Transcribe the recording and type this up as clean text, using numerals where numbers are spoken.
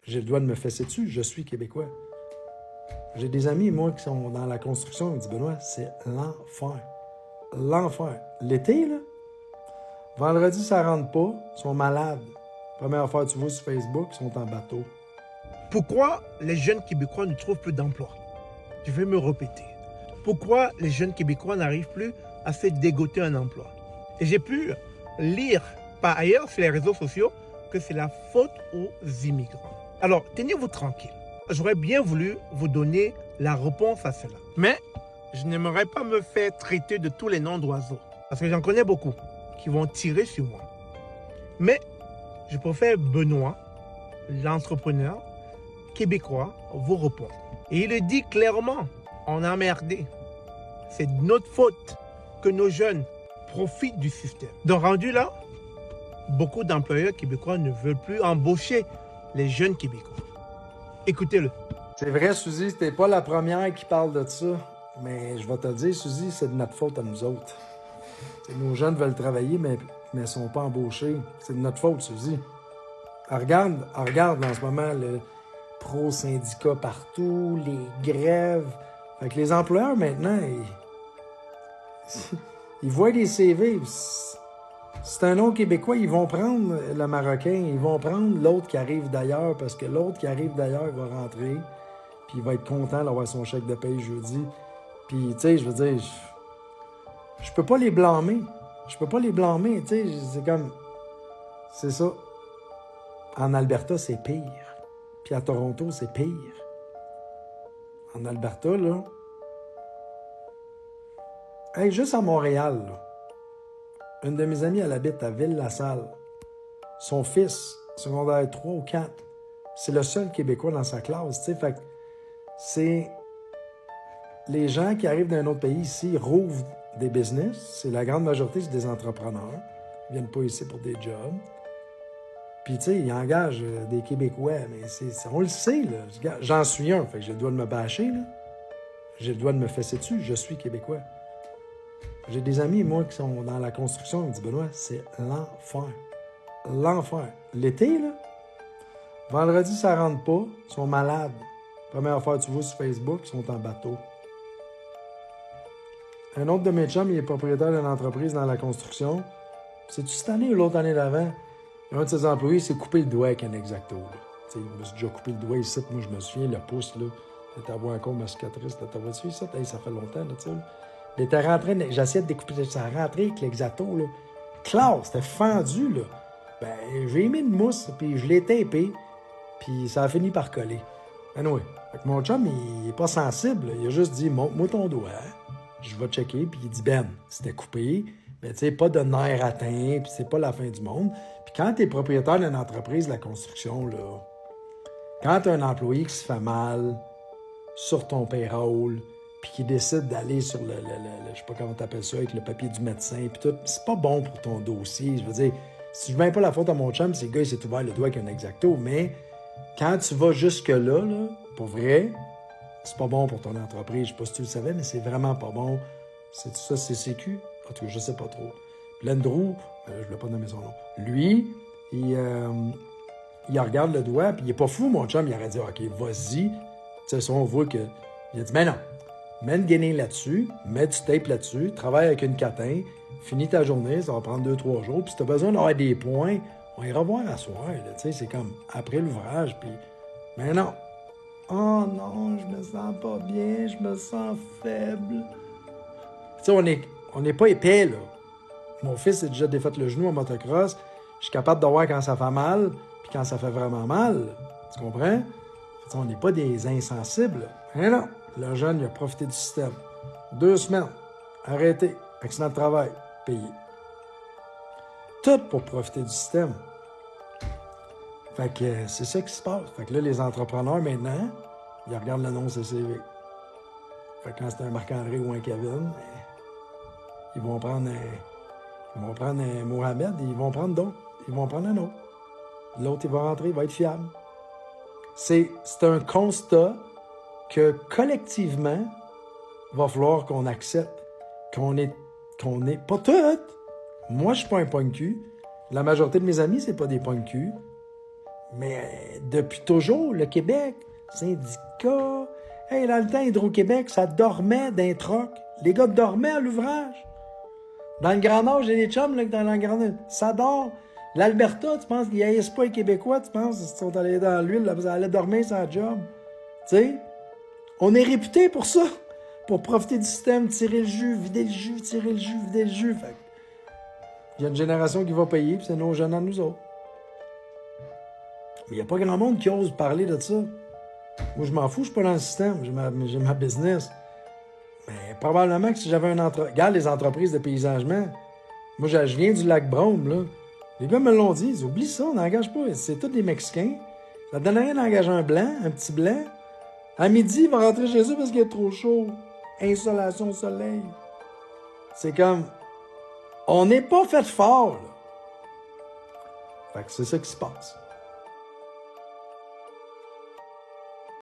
j'ai le droit de me fesser dessus, je suis québécois. J'ai des amis, moi, qui sont dans la construction, ils me disent, Benoît, c'est l'enfer. L'enfer. L'été, là, vendredi, ça rentre pas, ils sont malades. Première affaire, tu vois sur Facebook, ils sont en bateau. Pourquoi les jeunes Québécois ne trouvent plus d'emploi? Je vais me répéter. Pourquoi les jeunes Québécois n'arrivent plus à se dégoter un emploi? Et j'ai pu lire par ailleurs sur les réseaux sociaux que c'est la faute aux immigrants. Alors, tenez-vous tranquille. J'aurais bien voulu vous donner la réponse à cela. Mais je n'aimerais pas me faire traiter de tous les noms d'oiseaux. Parce que j'en connais beaucoup qui vont tirer sur moi. Mais je préfère Benoît, l'entrepreneur québécois, vous répondre. Et il le dit clairement, on a merdé. C'est de notre faute que nos jeunes profitent du système. Donc rendu là, beaucoup d'employeurs québécois ne veulent plus embaucher les jeunes Québécois. Écoutez-le. C'est vrai, Suzy, t'es pas la première qui parle de ça. Mais je vais te le dire, Suzy, c'est de notre faute à nous autres. Nos jeunes veulent travailler, mais ne sont pas embauchés. C'est de notre faute, Suzy. Regarde en ce moment le pro-syndicat partout, les grèves. Fait que les employeurs, maintenant, ils voient les CV. C'est un nom québécois, ils vont prendre le Marocain, ils vont prendre l'autre qui arrive d'ailleurs, parce que l'autre qui arrive d'ailleurs va rentrer, puis il va être content d'avoir son chèque de paye jeudi. Puis, tu sais, je veux dire, je peux pas les blâmer. Je peux pas les blâmer, tu sais, c'est comme... C'est ça. En Alberta, c'est pire. Puis à Toronto, c'est pire. En Alberta, là... Hey, juste à Montréal, là, une de mes amies, elle habite à Ville-la-Salle. Son fils, secondaire 3 ou 4, c'est le seul Québécois dans sa classe, tu sais, fait que c'est... Les gens qui arrivent d'un autre pays ici rouvrent des business. C'est la grande majorité, c'est des entrepreneurs. Ils viennent pas ici pour des jobs. Puis, tu sais, ils engagent des Québécois, mais on le sait, là. J'en suis un, fait que j'ai le droit de me bâcher, là. J'ai le droit de me fesser dessus, je suis Québécois. J'ai des amis, moi, qui sont dans la construction, ils me disent, Benoît, c'est l'enfer. L'enfer. L'été, là, vendredi, ça rentre pas, ils sont malades. Première affaire, tu vois sur Facebook, ils sont en bateau. Un autre de mes chums, il est propriétaire d'une entreprise dans la construction. C'est-tu cette année ou l'autre année d'avant? Un de ses employés s'est coupé le doigt avec un Exacto. Je me suis déjà coupé le doigt ici. Moi, je me souviens, le pouce, là, t'as avoir encore ma cicatrice. T'as vu ça? Hey, ça fait longtemps, là, tu sais. Il était rentré, j'essayais de découper, ça rentrait avec l'Exacto, là. Classe, c'était fendu, là. Ben, j'ai mis une mousse, puis je l'ai tapé, puis ça a fini par coller. Anyway, fait que mon chum, il est pas sensible, là. Il a juste dit, montre-moi ton doigt. Je vais checker, puis il dit, Ben, c'était coupé, mais tu sais, pas de nerf atteint, puis c'est pas la fin du monde. Puis quand t'es propriétaire d'une entreprise de la construction, là, quand t'as un employé qui se fait mal sur ton payroll, puis qui décide d'aller sur le je sais pas comment t'appelles ça, avec le papier du médecin, puis tout, c'est pas bon pour ton dossier. Je veux dire, si je mets pas la faute à mon chum, c'est le gars, il s'est ouvert le doigt avec un Exacto, mais quand tu vas jusque-là, là, pour vrai, c'est pas bon pour ton entreprise. Je sais pas si tu le savais, mais c'est vraiment pas bon. C'est tout ça, c'est CQ? En tout cas, je sais pas trop. Puis Andrew, je voulais pas nommer son nom. Lui, il regarde le doigt, puis il est pas fou, mon chum. Il aurait dit, OK, vas-y. Tu sais, ça, on voit que... Il a dit, mais non. Mets une guenille là-dessus, mets du tape là-dessus, travaille avec une catin, finis ta journée, ça va prendre 2-3 jours. Puis si t'as besoin d'avoir des points, on ira voir à soir. Tu sais, c'est comme après l'ouvrage, puis... Mais non. Oh non, je me sens pas bien, je me sens faible. Tu sais, on n'est pas épais, là. Mon fils a déjà défait le genou en motocross. Je suis capable de voir quand ça fait mal, puis quand ça fait vraiment mal. Tu comprends? Tu sais, on n'est pas des insensibles. Mais non, le jeune, il a profité du système. 2 semaines, arrêté, accident de travail, payé. Tout pour profiter du système. Fait que c'est ça qui se passe. Fait que là, les entrepreneurs, maintenant, ils regardent l'annonce CV. Fait que quand c'est un Marc-André ou un Kevin, ils vont prendre un Mohamed et ils vont prendre d'autres. Ils vont prendre un autre. L'autre, il va rentrer, il va être fiable. C'est un constat que, collectivement, il va falloir qu'on accepte qu'on est pas toutes. Moi, je suis pas un pogne-cul. La majorité de mes amis, c'est pas des pogne-cul. Mais depuis toujours, le Québec, syndicat... Hey, dans le temps, Hydro-Québec, ça dormait d'un troc. Les gars dormaient à l'ouvrage. Dans le Grand Nord, j'ai des chums là, dans le Grand Nord. Ça dort. L'Alberta, tu penses qu'ils haïssent pas les Québécois, tu penses qu'ils sont allés dans l'huile, là, ils allaient dormir sans job. Tu sais, on est réputé pour ça. Pour profiter du système, tirer le jus, vider le jus, tirer le jus, vider le jus. Fait il y a une génération qui va payer, puis c'est nos jeunes à nous autres. Mais il n'y a pas grand monde qui ose parler de ça. Moi, je m'en fous, je suis pas dans le système, j'ai ma business. Mais probablement que si j'avais un entreprise... Regarde les entreprises de paysagement. Moi, je viens du lac Brome, là. Les gars me l'ont dit, ils oublient ça, on n'engage pas. C'est tous des Mexicains. Ça ne donne rien d'engager un blanc, un petit blanc. À midi, il va rentrer chez eux parce qu'il est trop chaud. Insolation au soleil. C'est comme... On n'est pas fait fort, là. Fait que c'est ça qui se passe.